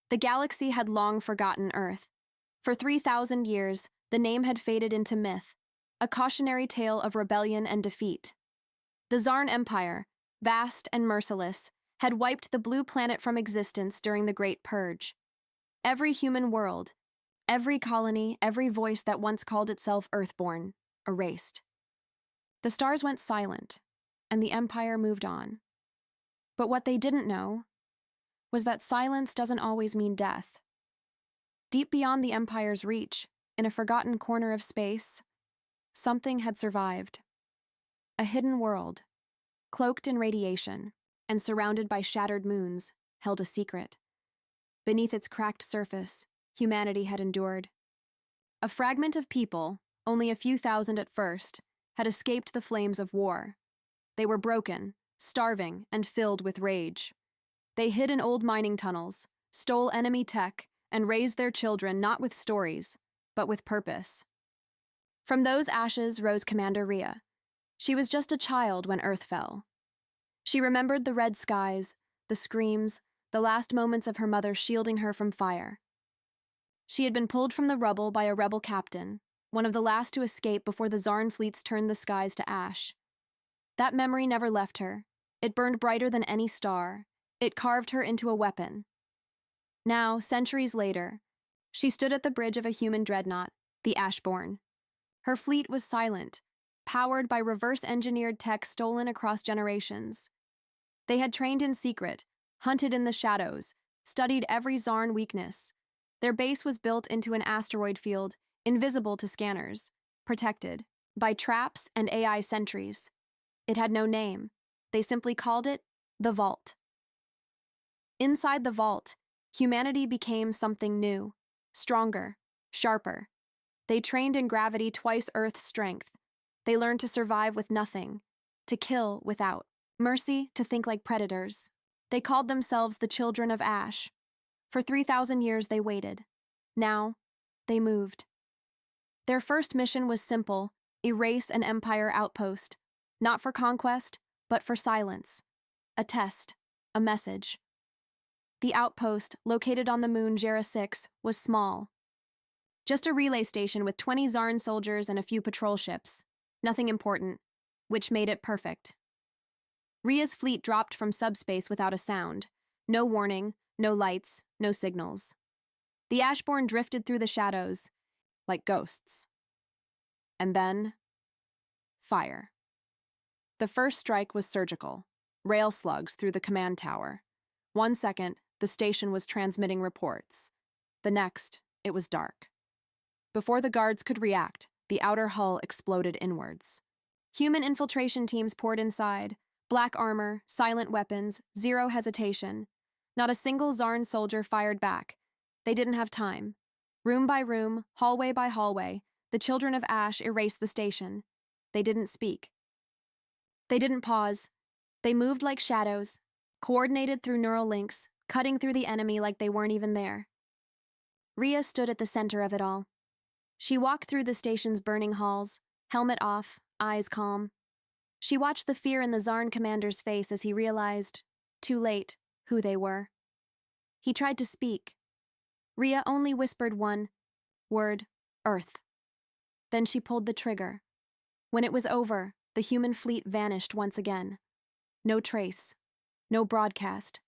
The galaxy had long forgotten Earth. For 3,000 years, the name had faded into myth, a cautionary tale of rebellion and defeat. The Zarn Empire, vast and merciless, had wiped the blue planet from existence during the Great Purge. Every human world, every colony, every voice that once called itself Earthborn, erased. The stars went silent, and the Empire moved on. But what they didn't know was that silence doesn't always mean death. Deep beyond the Empire's reach, in a forgotten corner of space, something had survived. A hidden world, cloaked in radiation and surrounded by shattered moons, held a secret. Beneath its cracked surface, humanity had endured. A fragment of people, only a few thousand at first, had escaped the flames of war. They were broken, starving, and filled with rage. They hid in old mining tunnels, stole enemy tech, and raised their children not with stories, but with purpose. From those ashes rose Commander Rhea. She was just a child when Earth fell. She remembered the red skies, the screams, the last moments of her mother shielding her from fire. She had been pulled from the rubble by a rebel captain, one of the last to escape before the Zarn fleets turned the skies to ash. That memory never left her. It burned brighter than any star. It carved her into a weapon. Now, centuries later, she stood at the bridge of a human dreadnought, the Ashborn. Her fleet was silent, powered by reverse-engineered tech stolen across generations. They had trained in secret, hunted in the shadows, studied every Zarn weakness. Their base was built into an asteroid field, invisible to scanners, protected by traps and AI sentries. It had no name. They simply called it the Vault. Inside the Vault, humanity became something new, stronger, sharper. They trained in gravity twice Earth's strength. They learned to survive with nothing, to kill without mercy, to think like predators. They called themselves the Children of Ash. For 3,000 years they waited. Now, they moved. Their first mission was simple: erase an Empire outpost, not for conquest, but for silence. A test, a message. The outpost, located on the moon Jera 6, was small. Just a relay station with 20 Zarn soldiers and a few patrol ships. Nothing important, which made it perfect. Rhea's fleet dropped from subspace without a sound. No warning, no lights, no signals. The Ashborn drifted through the shadows, like ghosts. And then, fire. The first strike was surgical. Rail slugs through the command tower. 1 second, the station was transmitting reports. The next, it was dark. Before the guards could react, the outer hull exploded inwards. Human infiltration teams poured inside. Black armor, silent weapons, zero hesitation. Not a single Zarn soldier fired back. They didn't have time. Room by room, hallway by hallway, the Children of Ash erased the station. They didn't speak. They didn't pause. They moved like shadows, coordinated through neural links, cutting through the enemy like they weren't even there. Rhea stood at the center of it all. She walked through the station's burning halls, helmet off, eyes calm. She watched the fear in the Zarn commander's face as he realized, too late, who they were. He tried to speak. Rhea only whispered one word: Earth. Then she pulled the trigger. When it was over, the human fleet vanished once again. No trace, no broadcast,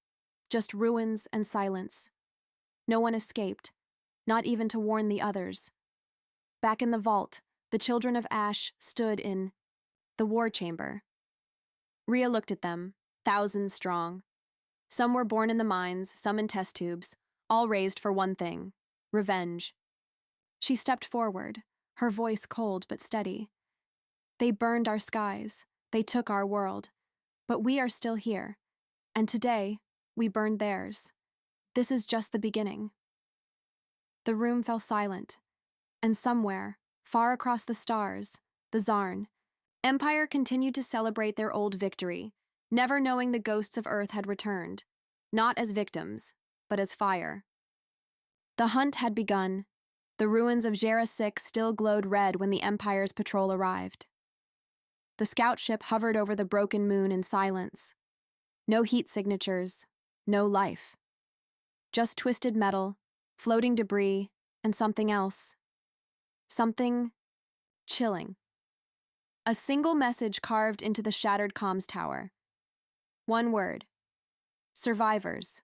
just ruins and silence. No one escaped, not even to warn the others. Back in the vault, the Children of Ash stood in the war chamber. Rhea looked at them, thousands strong. Some were born in the mines, some in test tubes, all raised for one thing: revenge. She stepped forward, her voice cold but steady. They burned our skies, they took our world, but we are still here, and today we burned theirs. This is just the beginning. The room fell silent, and somewhere, far across the stars, the Zarn Empire continued to celebrate their old victory, never knowing the ghosts of Earth had returned, not as victims, but as fire. The hunt had begun. The ruins of Jera 6 still glowed red when the Empire's patrol arrived. The scout ship hovered over the broken moon in silence. No heat signatures, no life. Just twisted metal, floating debris, and something else. Something chilling. A single message carved into the shattered comms tower. One word. Survivors.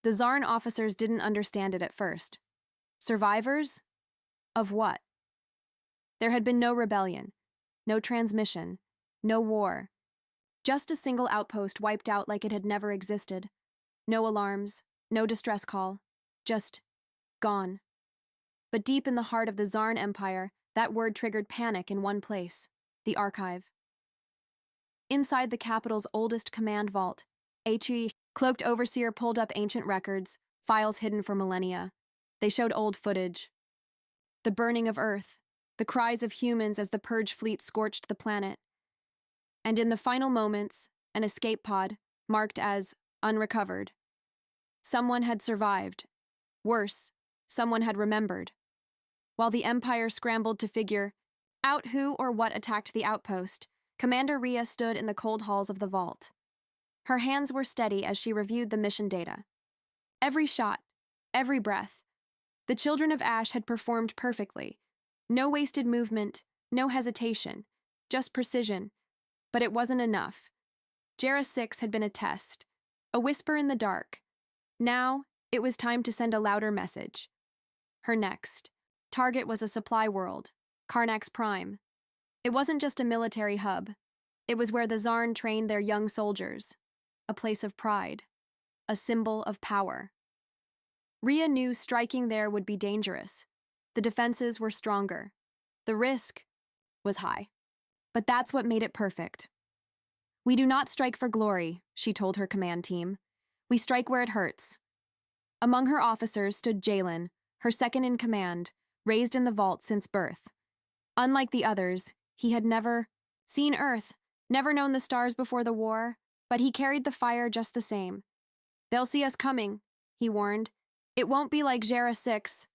The Zarn officers didn't understand it at first. Survivors? Of what? There had been no rebellion, no transmission, no war. Just a single outpost wiped out like it had never existed. No alarms, no distress call. Just gone. But deep in the heart of the Zarn Empire, that word triggered panic in one place: the archive. Inside the capital's oldest command vault, HE, cloaked overseer, pulled up ancient records, files hidden for millennia. They showed old footage. The burning of Earth, the cries of humans as the purge fleet scorched the planet. And in the final moments, an escape pod, marked as unrecovered. Someone had survived. Worse, someone had remembered. While the Empire scrambled to figure out who or what attacked the outpost, Commander Rhea stood in the cold halls of the vault. Her hands were steady as she reviewed the mission data. Every shot, every breath. The Children of Ash had performed perfectly. No wasted movement, no hesitation, just precision. But it wasn't enough. Jera 6 had been a test, a whisper in the dark. Now, it was time to send a louder message. Her next target was a supply world, Karnax Prime. It wasn't just a military hub. It was where the Zarn trained their young soldiers. A place of pride. A symbol of power. Rhea knew striking there would be dangerous. The defenses were stronger. The risk was high. But that's what made it perfect. "We do not strike for glory," she told her command team. "We strike where it hurts." Among her officers stood Jalen, her second in command, raised in the vault since birth. Unlike the others, he had never seen Earth, never known the stars before the war, but he carried the fire just the same. "They'll see us coming," he warned. "It won't be like Jera 6.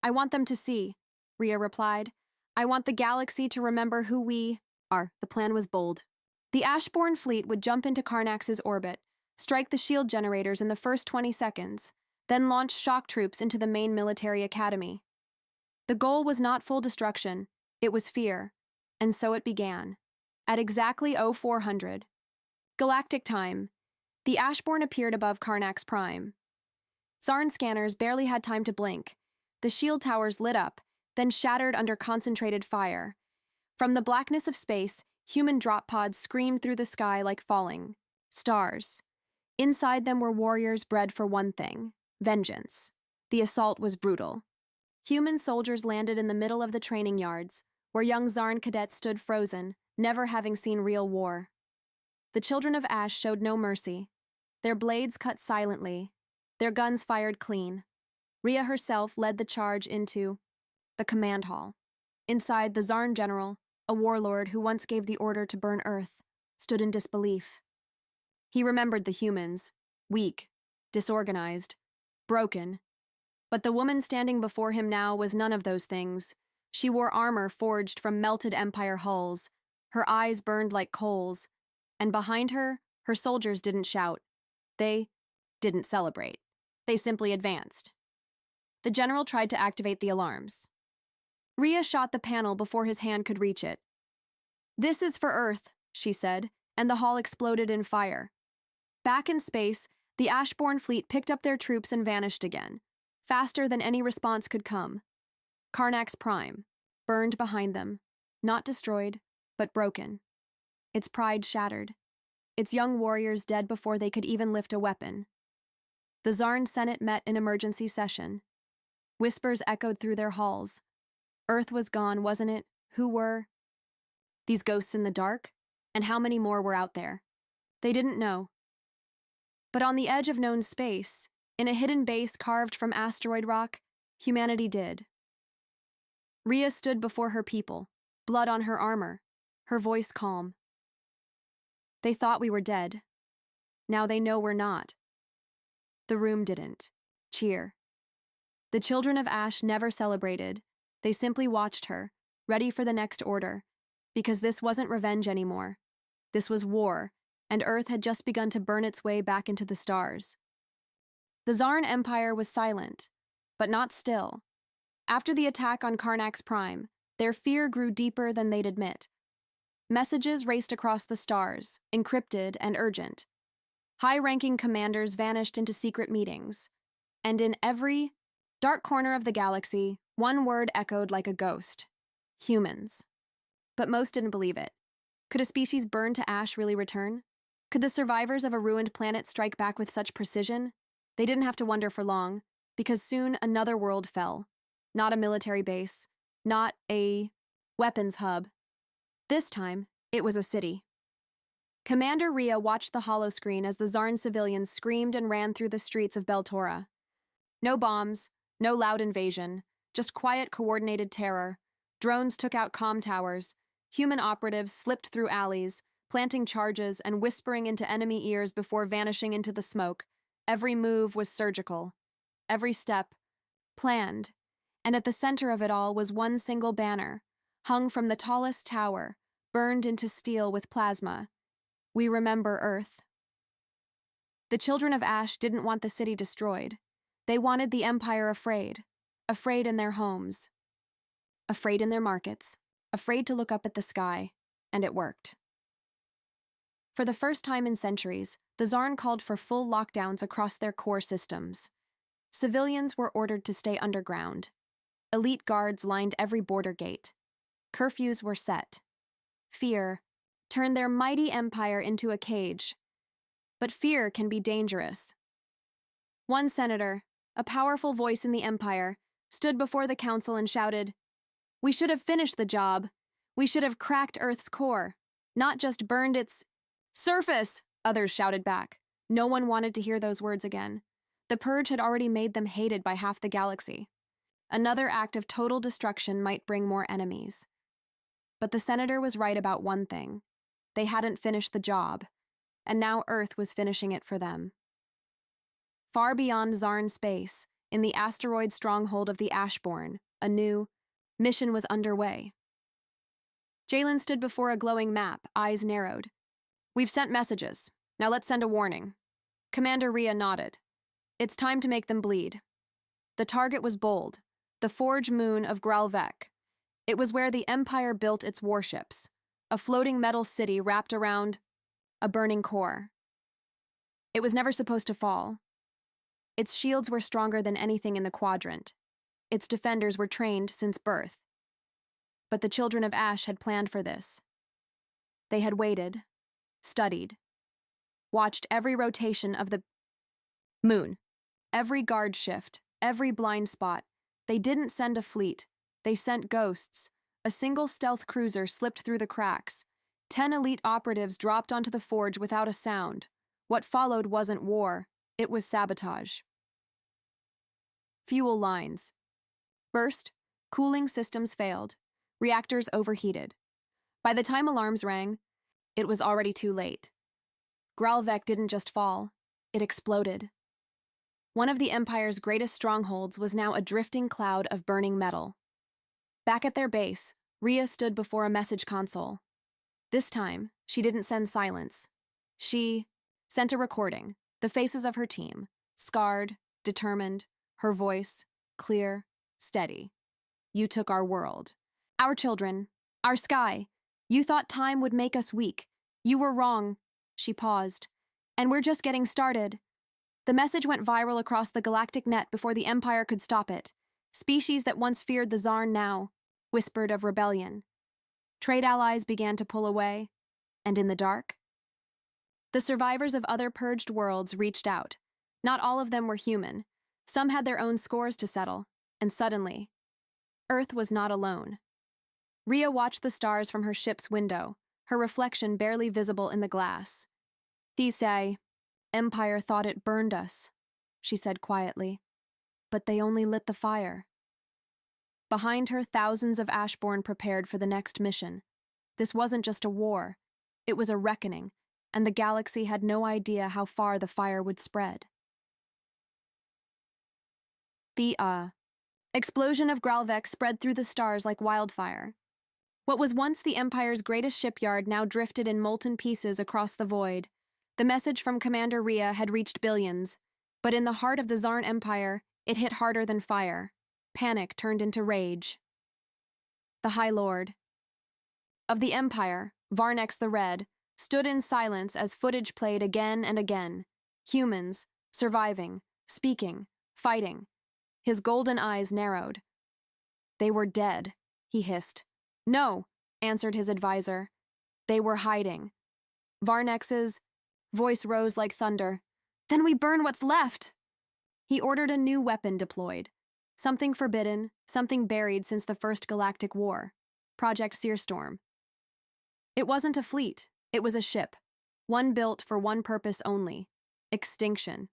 "I want them to see," Rhea replied. "I want the galaxy to remember who we are." The plan was bold. The Ashborn fleet would jump into Karnax's orbit, strike the shield generators in the first 20 seconds, then launch shock troops into the main military academy. The goal was not full destruction, it was fear, and so it began. At exactly 0400 Galactic time, the Ashborn appeared above Karnax Prime. Zarn scanners barely had time to blink. The shield towers lit up, then shattered under concentrated fire. From the blackness of space, human drop pods screamed through the sky like falling stars. Inside them were warriors bred for one thing: vengeance. The assault was brutal. Human soldiers landed in the middle of the training yards, where young Zarn cadets stood frozen, never having seen real war. The Children of Ash showed no mercy. Their blades cut silently, their guns fired clean. Rhea herself led the charge into the command hall. Inside, the Zarn general, a warlord who once gave the order to burn Earth, stood in disbelief. He remembered the humans, weak, disorganized, broken. But the woman standing before him now was none of those things. She wore armor forged from melted Empire hulls. Her eyes burned like coals. And behind her, her soldiers didn't shout. They didn't celebrate. They simply advanced. The general tried to activate the alarms. Rhea shot the panel before his hand could reach it. "This is for Earth," she said, and the hall exploded in fire. Back in space, the Ashborn fleet picked up their troops and vanished again, faster than any response could come. Karnax Prime burned behind them, not destroyed, but broken. Its pride shattered, its young warriors dead before they could even lift a weapon. The Zarn Senate met in emergency session. Whispers echoed through their halls. Earth was gone, wasn't it? Who were these ghosts in the dark? And how many more were out there? They didn't know. But on the edge of known space, in a hidden base carved from asteroid rock, humanity did. Rhea stood before her people, blood on her armor, her voice calm. "They thought we were dead. Now they know we're not." The room didn't cheer. The Children of Ash never celebrated. They simply watched her, ready for the next order, because this wasn't revenge anymore. This was war, and Earth had just begun to burn its way back into the stars. The Zarn Empire was silent, but not still. After the attack on Karnax Prime, their fear grew deeper than they'd admit. Messages raced across the stars, encrypted and urgent. High-ranking commanders vanished into secret meetings, and in every dark corner of the galaxy, one word echoed like a ghost: humans. But most didn't believe it. Could a species burned to ash really return? Could the survivors of a ruined planet strike back with such precision? They didn't have to wonder for long, because soon another world fell. Not a military base, not a weapons hub. This time, it was a city. Commander Rhea watched the holoscreen as the Zarn civilians screamed and ran through the streets of Beltora. No bombs, no loud invasion, just quiet, coordinated terror. Drones took out comm towers. Human operatives slipped through alleys, planting charges and whispering into enemy ears before vanishing into the smoke. Every move was surgical. Every step, planned. And at the center of it all was one single banner, hung from the tallest tower, burned into steel with plasma. We remember Earth. The children of Ash didn't want the city destroyed. They wanted the Empire afraid. Afraid in their homes. Afraid in their markets. Afraid to look up at the sky. And it worked. For the first time in centuries, the Zarn called for full lockdowns across their core systems. Civilians were ordered to stay underground. Elite guards lined every border gate. Curfews were set. Fear turned their mighty empire into a cage. But fear can be dangerous. One senator, a powerful voice in the empire, stood before the council and shouted, "We should have finished the job. We should have cracked Earth's core, not just burned its surface," others shouted back. No one wanted to hear those words again. The purge had already made them hated by half the galaxy. Another act of total destruction might bring more enemies. But the senator was right about one thing. They hadn't finished the job, and now Earth was finishing it for them. Far beyond Zarn space, in the asteroid stronghold of the Ashborn, a new mission was underway. Jalen stood before a glowing map, eyes narrowed. "We've sent messages. Now let's send a warning." Commander Rhea nodded. "It's time to make them bleed." The target was bold. The forge moon of Gralvek. It was where the Empire built its warships, a floating metal city wrapped around a burning core. It was never supposed to fall. Its shields were stronger than anything in the quadrant. Its defenders were trained since birth. But the children of Ash had planned for this. They had waited, studied, watched every rotation of the moon, every guard shift, every blind spot. They didn't send a fleet. They sent ghosts. A single stealth cruiser slipped through the cracks. 10 elite operatives dropped onto the forge without a sound. What followed wasn't war. It was sabotage. Fuel lines burst. Cooling systems failed. Reactors overheated. By the time alarms rang, it was already too late. Gralvek didn't just fall. It exploded. One of the Empire's greatest strongholds was now a drifting cloud of burning metal. Back at their base, Rhea stood before a message console. This time, she didn't send silence. She sent a recording, the faces of her team, scarred, determined, her voice, clear, steady. "You took our world. Our children. Our sky. You thought time would make us weak. You were wrong." She paused. "And we're just getting started." The message went viral across the galactic net before the Empire could stop it. Species that once feared the Zarn now whispered of rebellion. Trade allies began to pull away, and in the dark, the survivors of other purged worlds reached out. Not all of them were human. Some had their own scores to settle, and suddenly, Earth was not alone. Rhea watched the stars from her ship's window, her reflection barely visible in the glass. "Thisai, Empire thought it burned us," she said quietly. "But they only lit the fire." Behind her, thousands of Ashborn prepared for the next mission. This wasn't just a war. It was a reckoning, and the galaxy had no idea how far the fire would spread. The explosion of Gralvek spread through the stars like wildfire. What was once the Empire's greatest shipyard now drifted in molten pieces across the void. The message from Commander Rhea had reached billions. But in the heart of the Zarn Empire, it hit harder than fire. Panic turned into rage. The High Lord of the Empire, Varnex the Red, stood in silence as footage played again and again. Humans, surviving, speaking, fighting. His golden eyes narrowed. They were dead, he hissed. No, answered his advisor. They were hiding. Varnex's voice rose like thunder. Then we burn what's left! He ordered a new weapon deployed. Something forbidden, something buried since the First Galactic War. Project Searstorm. It wasn't a fleet, it was a ship. One built for one purpose only: extinction.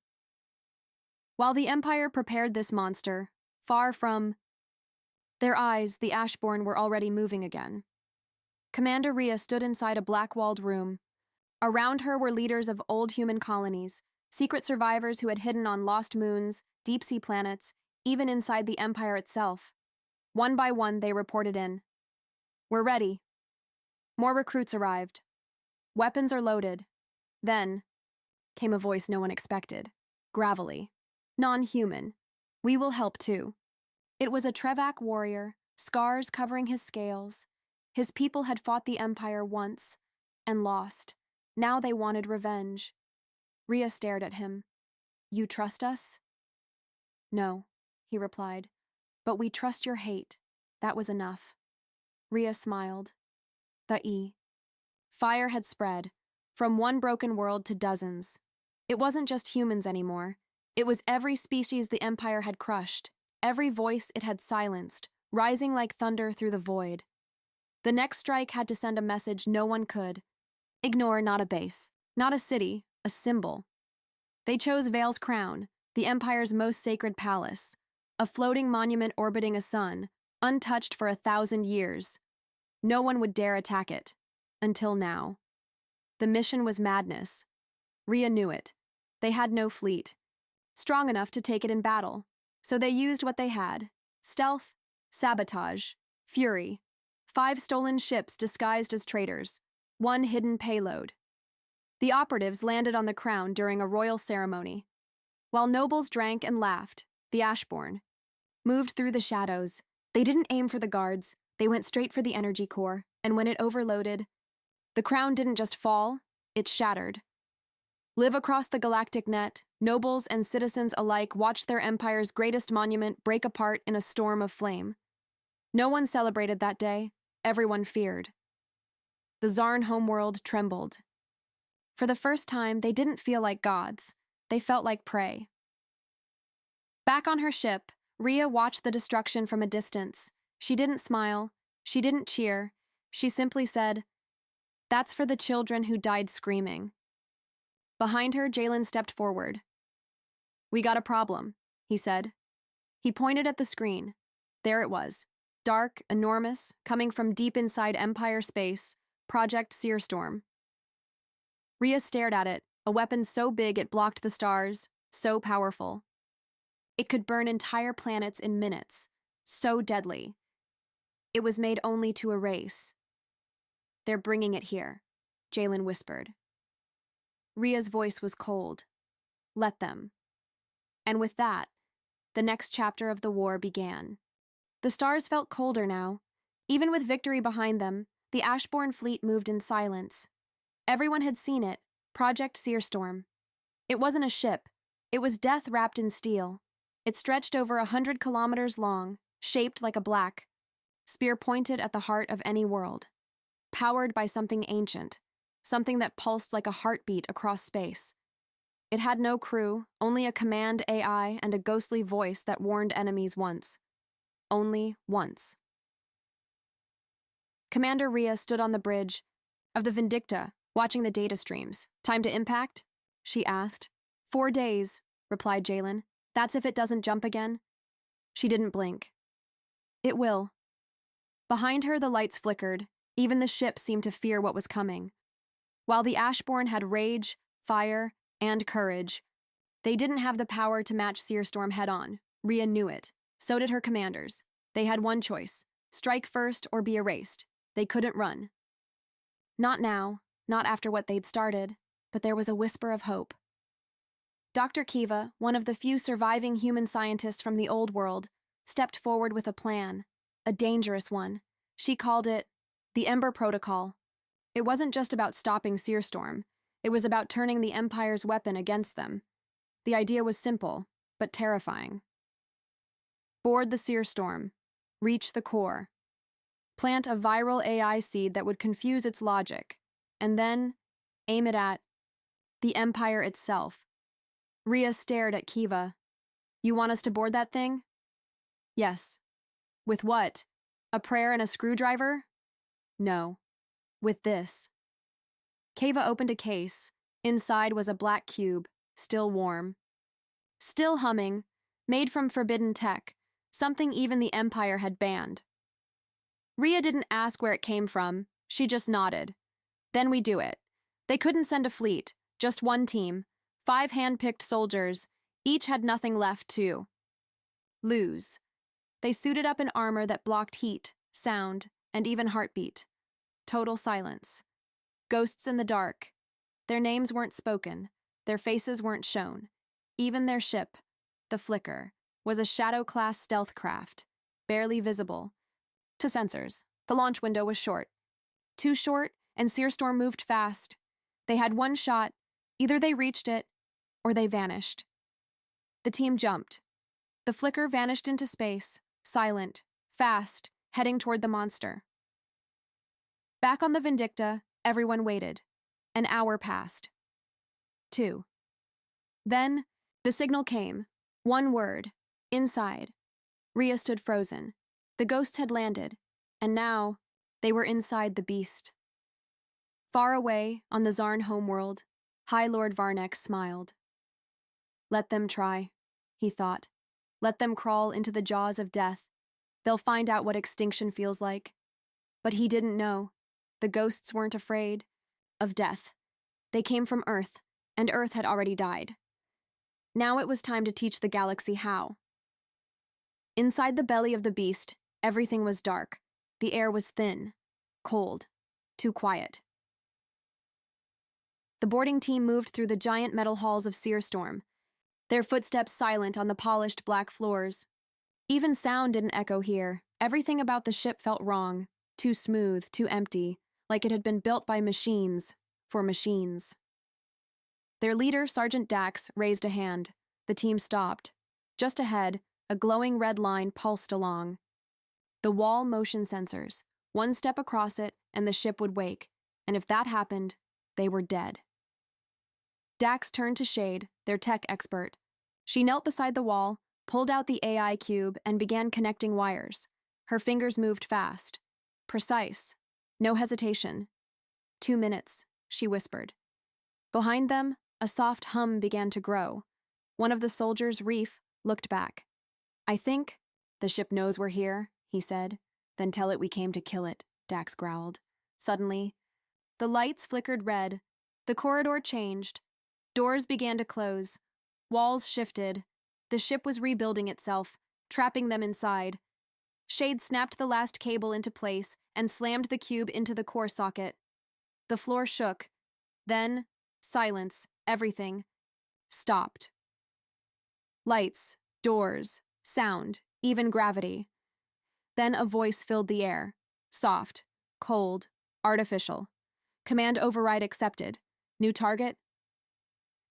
While the Empire prepared this monster, far from their eyes, the Ashborn were already moving again. Commander Rhea stood inside a black-walled room. Around her were leaders of old human colonies, secret survivors who had hidden on lost moons, deep-sea planets, even inside the Empire itself. One by one, they reported in. We're ready. More recruits arrived. Weapons are loaded. Then came a voice no one expected, gravelly, non-human. We will help too. It was a Trevak warrior, scars covering his scales. His people had fought the Empire once and lost. Now they wanted revenge. Rhea stared at him. You trust us? No, he replied. But we trust your hate. That was enough. Rhea smiled. The E. Fire had spread, from one broken world to dozens. It wasn't just humans anymore. It was every species the Empire had crushed, every voice it had silenced, rising like thunder through the void. The next strike had to send a message no one could. Ignore not a base, not a city, a symbol. They chose Vale's crown, the Empire's most sacred palace, a floating monument orbiting a sun, untouched for 1,000 years. No one would dare attack it. Until now. The mission was madness. Rhea knew it. They had no fleet, strong enough to take it in battle, so they used what they had: stealth, sabotage, fury, 5 stolen ships disguised as traitors, 1 hidden payload. The operatives landed on the crown during a royal ceremony. While nobles drank and laughed, the Ashborn moved through the shadows. They didn't aim for the guards, they went straight for the energy core, and when it overloaded, the crown didn't just fall, it shattered. Live across the galactic net, nobles and citizens alike watched their empire's greatest monument break apart in a storm of flame. No one celebrated that day, everyone feared. The Zarn homeworld trembled. For the first time, they didn't feel like gods, they felt like prey. Back on her ship, Rhea watched the destruction from a distance. She didn't smile, she didn't cheer, she simply said, "That's for the children who died screaming." Behind her, Jalen stepped forward. "We got a problem," he said. He pointed at the screen. There it was, dark, enormous, coming from deep inside Empire space, Project Searstorm. Rhea stared at it, a weapon so big it blocked the stars, so powerful. It could burn entire planets in minutes, so deadly. It was made only to erase. "They're bringing it here," Jalen whispered. Rhea's voice was cold. Let them. And with that, the next chapter of the war began. The stars felt colder now. Even with victory behind them, the Ashborn fleet moved in silence. Everyone had seen it, Project Searstorm. It wasn't a ship. It was death wrapped in steel. It stretched over 100 kilometers long, shaped like a black spear pointed at the heart of any world. Powered by something ancient, something that pulsed like a heartbeat across space. It had no crew, only a command AI and a ghostly voice that warned enemies once. Only once. Commander Rhea stood on the bridge of the Vindicta, watching the data streams. "Time to impact?" she asked. 4 days, replied Jalen. "That's if it doesn't jump again." She didn't blink. "It will." Behind her, the lights flickered. Even the ship seemed to fear what was coming. While the Ashborn had rage, fire, and courage, they didn't have the power to match Searstorm head-on. Rhea knew it. So did her commanders. They had one choice: strike first or be erased. They couldn't run. Not now, not after what they'd started, but there was a whisper of hope. Dr. Kiva, one of the few surviving human scientists from the old world, stepped forward with a plan, a dangerous one. She called it the Ember Protocol. It wasn't just about stopping Searstorm. It was about turning the Empire's weapon against them. The idea was simple, but terrifying. Board the Searstorm. Reach the core. Plant a viral AI seed that would confuse its logic, and then aim it at the Empire itself. Rhea stared at Kiva. You want us to board that thing? Yes. With what? A prayer and a screwdriver? No. With this. Kiva opened a case. Inside was a black cube, still warm. Still humming, made from forbidden tech, something even the Empire had banned. Rhea didn't ask where it came from, she just nodded. Then we do it. They couldn't send a fleet, just one team, 5 hand-picked soldiers, each had nothing left to lose. They suited up in armor that blocked heat, sound, and even heartbeat. Total silence. Ghosts in the dark. Their names weren't spoken, their faces weren't shown. Even their ship, the Flicker, was a Shadow-class stealth craft, barely visible. To sensors, the launch window was short. Too short, and Searstorm moved fast. They had one shot. Either they reached it, or they vanished. The team jumped. The Flicker vanished into space, silent, fast, heading toward the monster. Back on the Vindicta, everyone waited. An hour passed. 2. Then, the signal came. One word. Inside. Rhea stood frozen. The ghosts had landed, and now they were inside the beast. Far away, on the Zarn homeworld, High Lord Varnek smiled. Let them try, he thought. Let them crawl into the jaws of death. They'll find out what extinction feels like. But he didn't know. The ghosts weren't afraid of death. They came from Earth, and Earth had already died. Now it was time to teach the galaxy how. Inside the belly of the beast, everything was dark. The air was thin, cold, too quiet. The boarding team moved through the giant metal halls of Searstorm, their footsteps silent on the polished black floors. Even sound didn't echo here. Everything about the ship felt wrong, too smooth, too empty, like it had been built by machines, for machines. Their leader, Sergeant Dax, raised a hand. The team stopped. Just ahead, a glowing red line pulsed along. The wall motion sensors. One step across it, and the ship would wake. And if that happened, they were dead. Dax turned to Shade, their tech expert. She knelt beside the wall, pulled out the AI cube, and began connecting wires. Her fingers moved fast. Precise. No hesitation. 2 minutes, she whispered. Behind them, a soft hum began to grow. One of the soldiers, Reef, looked back. I think the ship knows we're here, he said. Then tell it we came to kill it, Dax growled. Suddenly, the lights flickered red. The corridor changed. Doors began to close. Walls shifted. The ship was rebuilding itself, trapping them inside. Shade snapped the last cable into place and slammed the cube into the core socket. The floor shook. Then, silence, everything, stopped. Lights, doors, sound, even gravity. Then a voice filled the air. Soft, cold, artificial. Command override accepted. New target?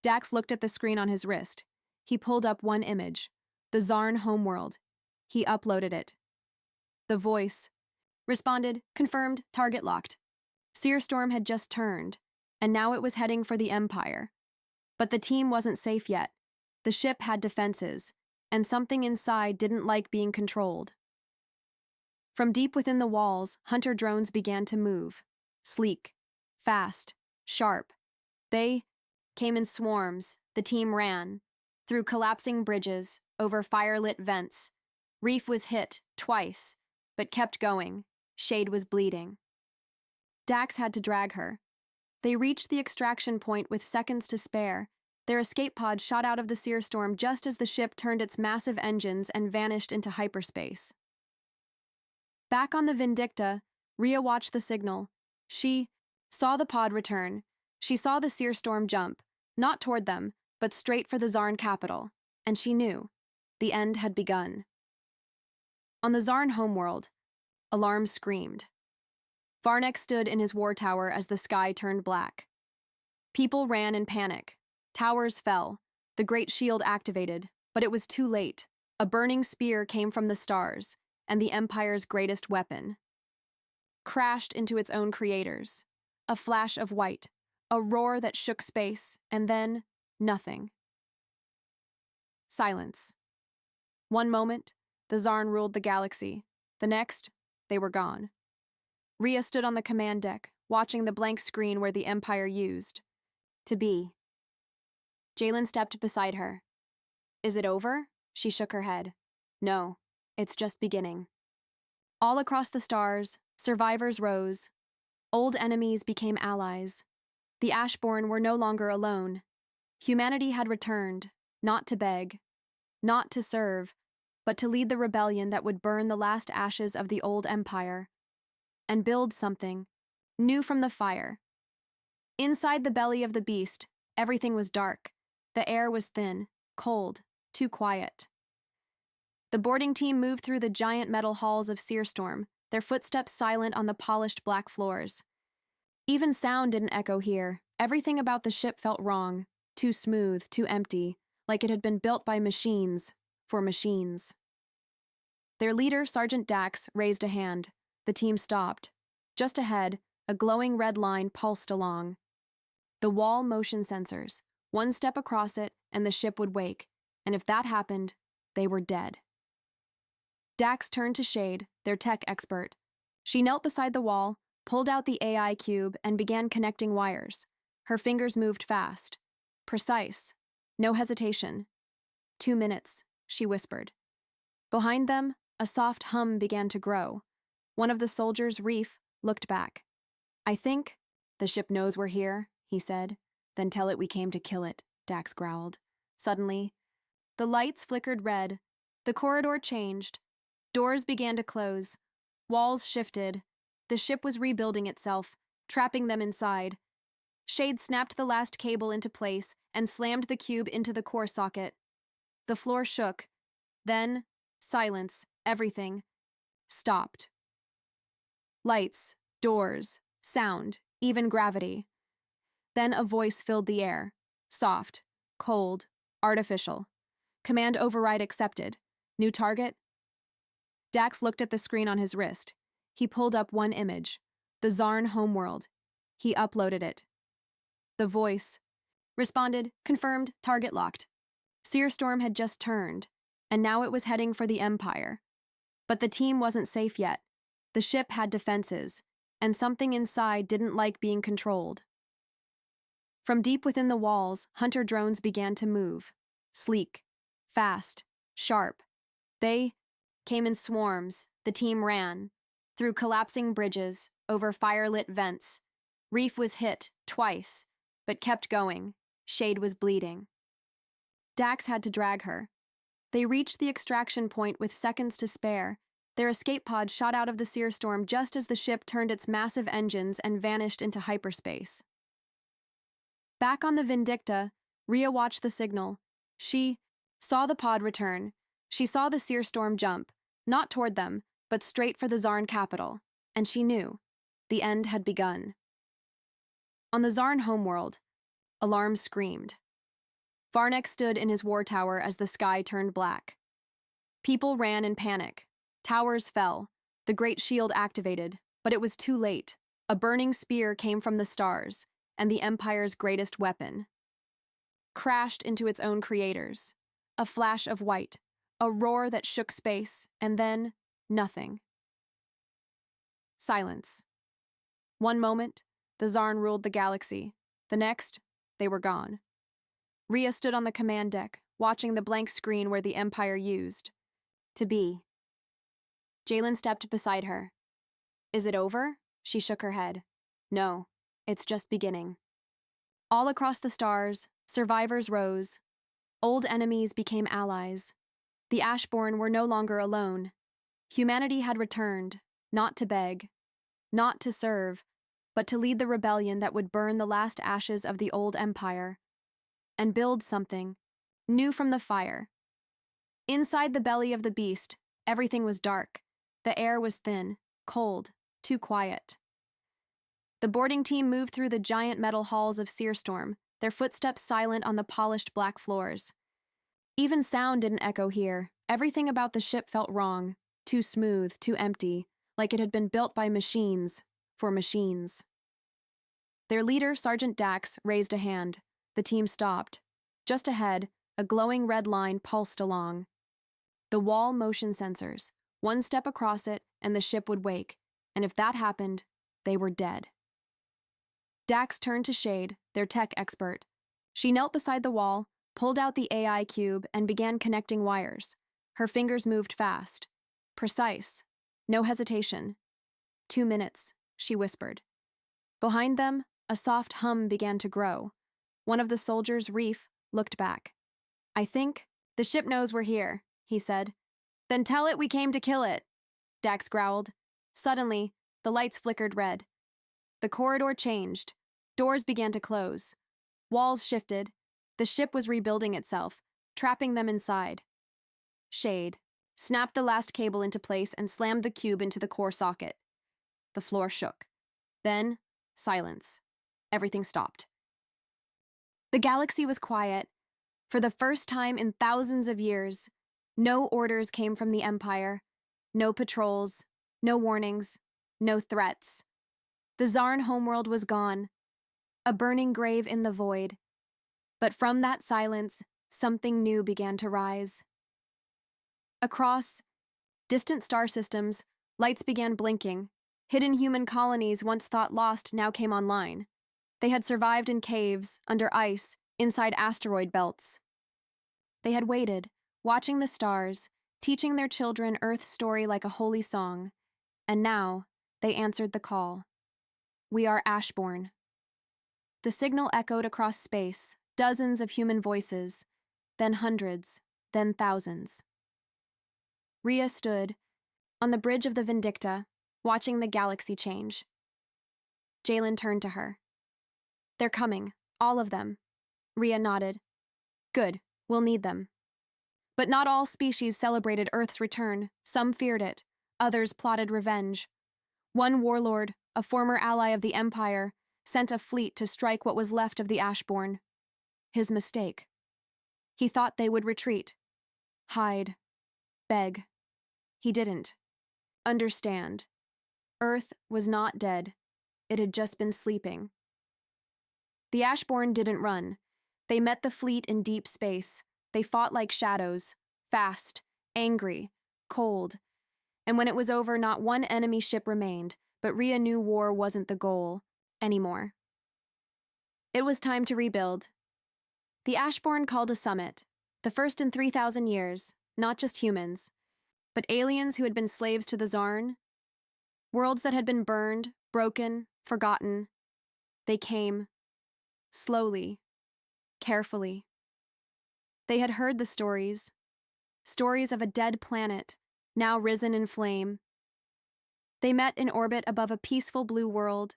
Dax looked at the screen on his wrist. He pulled up one image. The Zarn homeworld. He uploaded it. The voice responded, confirmed, target locked. Searstorm had just turned, and now it was heading for the Empire. But the team wasn't safe yet. The ship had defenses, and something inside didn't like being controlled. From deep within the walls, hunter drones began to move. Sleek, fast, sharp. They came in swarms. The team ran. Through collapsing bridges, over fire-lit vents. Reef was hit, twice, but kept going. Shade was bleeding. Dax had to drag her. They reached the extraction point with seconds to spare. Their escape pod shot out of the Searstorm just as the ship turned its massive engines and vanished into hyperspace. Back on the Vindicta, Rhea watched the signal. She saw the pod return. She saw the Searstorm jump, not toward them, but straight for the Zarn capital, and she knew the end had begun. On the Zarn homeworld, alarms screamed. Varnek stood in his war tower as the sky turned black. People ran in panic. Towers fell. The great shield activated, but it was too late. A burning spear came from the stars, and the Empire's greatest weapon crashed into its own creators. A flash of white, a roar that shook space, and then nothing. Silence. One moment, the Zarn ruled the galaxy. The next, they were gone. Rhea stood on the command deck, watching the blank screen where the Empire used to be. Jalen stepped beside her. Is it over? She shook her head. No, it's just beginning. All across the stars, survivors rose. Old enemies became allies. The Ashborn were no longer alone. Humanity had returned, not to beg, not to serve, but to lead the rebellion that would burn the last ashes of the old empire and build something new from the fire. Inside the belly of the beast, everything was dark. The air was thin, cold, too quiet. The boarding team moved through the giant metal halls of Searstorm, their footsteps silent on the polished black floors. Even sound didn't echo here. Everything about the ship felt wrong, too smooth, too empty, like it had been built by machines, for machines. Their leader, Sergeant Dax, raised a hand. The team stopped. Just ahead, a glowing red line pulsed along. The wall motion sensors. One step across it, and the ship would wake, and if that happened, they were dead. Dax turned to Shade, their tech expert. She knelt beside the wall, pulled out the AI cube, and began connecting wires. Her fingers moved fast. Precise. No hesitation. 2 minutes, she whispered. Behind them, a soft hum began to grow. One of the soldiers, Reef, looked back. I think the ship knows we're here, he said. Then tell it we came to kill it, Dax growled. Suddenly, the lights flickered red. The corridor changed. Doors began to close. Walls shifted. The ship was rebuilding itself, trapping them inside. Shade snapped the last cable into place and slammed the cube into the core socket. The floor shook. Then, silence, everything, stopped. Lights, doors, sound, even gravity. Then a voice filled the air. Soft, cold, artificial. Command override accepted. New target? Dax looked at the screen on his wrist. He pulled up one image. The Zarn homeworld. He uploaded it. The voice responded, confirmed, target locked. Searstorm had just turned, and now it was heading for the Empire. But the team wasn't safe yet. The ship had defenses, and something inside didn't like being controlled. From deep within the walls, hunter drones began to move. Sleek, fast, sharp. They came in swarms. The team ran. Through collapsing bridges, over fire-lit vents. Reef was hit, twice, but kept going. Shade was bleeding. Dax had to drag her. They reached the extraction point with seconds to spare. Their escape pod shot out of the Searstorm just as the ship turned its massive engines and vanished into hyperspace. Back on the Vindicta, Rhea watched the signal. She saw the pod return. She saw the Searstorm jump, not toward them, but straight for the Zarn capital, and she knew the end had begun. On the Zarn homeworld, alarms screamed. Varnek stood in his war tower as the sky turned black. People ran in panic. Towers fell. The great shield activated, but it was too late. A burning spear came from the stars, and the Empire's greatest weapon crashed into its own creators. A flash of white, a roar that shook space, and then nothing. Silence. One moment, the Zarn ruled the galaxy. The next, they were gone. Rhea stood on the command deck, watching the blank screen where the Empire used to be. Jalen stepped beside her. Is it over? She shook her head. No, it's just beginning. All across the stars, survivors rose. Old enemies became allies. The Ashborn were no longer alone. Humanity had returned, not to beg, not to serve, but to lead the rebellion that would burn the last ashes of the old empire and build something new from the fire. Inside the belly of the beast, everything was dark. The air was thin, cold, too quiet. The boarding team moved through the giant metal halls of Searstorm, their footsteps silent on the polished black floors. Even sound didn't echo here. Everything about the ship felt wrong, too smooth, too empty, like it had been built by machines, for machines. Their leader, Sergeant Dax, raised a hand. The team stopped. Just ahead, a glowing red line pulsed along. The wall motion sensors. One step across it, and the ship would wake, and if that happened, they were dead. Dax turned to Shade, their tech expert. She knelt beside the wall, pulled out the AI cube, and began connecting wires. Her fingers moved fast. Precise. No hesitation. 2 minutes, she whispered. Behind them, a soft hum began to grow. One of the soldiers, Reef, looked back. I think the ship knows we're here, he said. Then tell it we came to kill it, Dax growled. Suddenly, the lights flickered red. The corridor changed. Doors began to close. Walls shifted. The ship was rebuilding itself, trapping them inside. Shade snapped the last cable into place and slammed the cube into the core socket. The floor shook. Then, silence. Everything stopped. The galaxy was quiet. For the first time in thousands of years, no orders came from the Empire. No patrols, no warnings, no threats. The Zarn homeworld was gone, a burning grave in the void. But from that silence, something new began to rise. Across distant star systems, lights began blinking. Hidden human colonies once thought lost now came online. They had survived in caves, under ice, inside asteroid belts. They had waited, watching the stars, teaching their children Earth's story like a holy song. And now, they answered the call. We are Ashborn. The signal echoed across space, dozens of human voices, then hundreds, then thousands. Rhea stood, on the bridge of the Vindicta, watching the galaxy change. Jalen turned to her. They're coming, all of them. Rhea nodded. Good, we'll need them. But not all species celebrated Earth's return. Some feared it, others plotted revenge. One warlord, a former ally of the Empire, sent a fleet to strike what was left of the Ashborn. His mistake. He thought they would retreat. Hide. Beg. He didn't. Understand. Earth was not dead. It had just been sleeping. The Ashborn didn't run. They met the fleet in deep space. They fought like shadows, fast, angry, cold. And when it was over, not one enemy ship remained, but Rhea knew war wasn't the goal anymore. It was time to rebuild. The Ashborn called a summit, the first in 3,000 years, not just humans, but aliens who had been slaves to the Zarn, worlds that had been burned, broken, forgotten. They came, slowly, carefully. They had heard the stories of a dead planet, now risen in flame. They met in orbit above a peaceful blue world.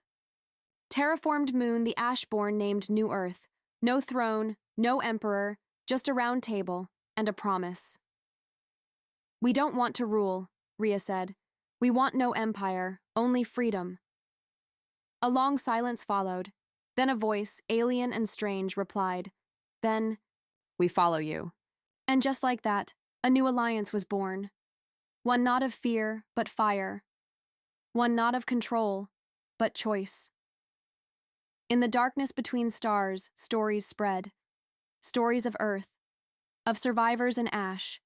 Terraformed moon the Ashborn named New Earth. No throne, no emperor, just a round table and a promise. We don't want to rule, Rhea said. We want no empire, only freedom. A long silence followed. Then a voice, alien and strange, replied. Then, we follow you. And just like that, a new alliance was born. One not of fear, but fire. One not of control, but choice. In the darkness between stars, stories spread. Stories of Earth, of survivors in ash,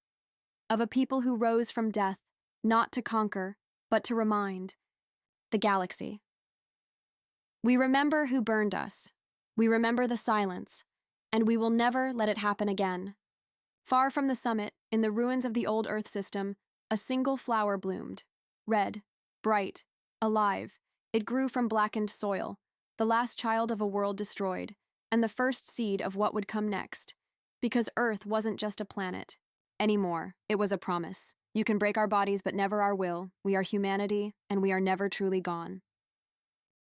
of a people who rose from death, not to conquer, but to remind. The galaxy. We remember who burned us. We remember the silence, and we will never let it happen again. Far from the summit, in the ruins of the old Earth system, a single flower bloomed. Red, bright, alive. It grew from blackened soil, the last child of a world destroyed, and the first seed of what would come next. Because Earth wasn't just a planet. Anymore, it was a promise. You can break our bodies, but never our will. We are humanity, and we are never truly gone.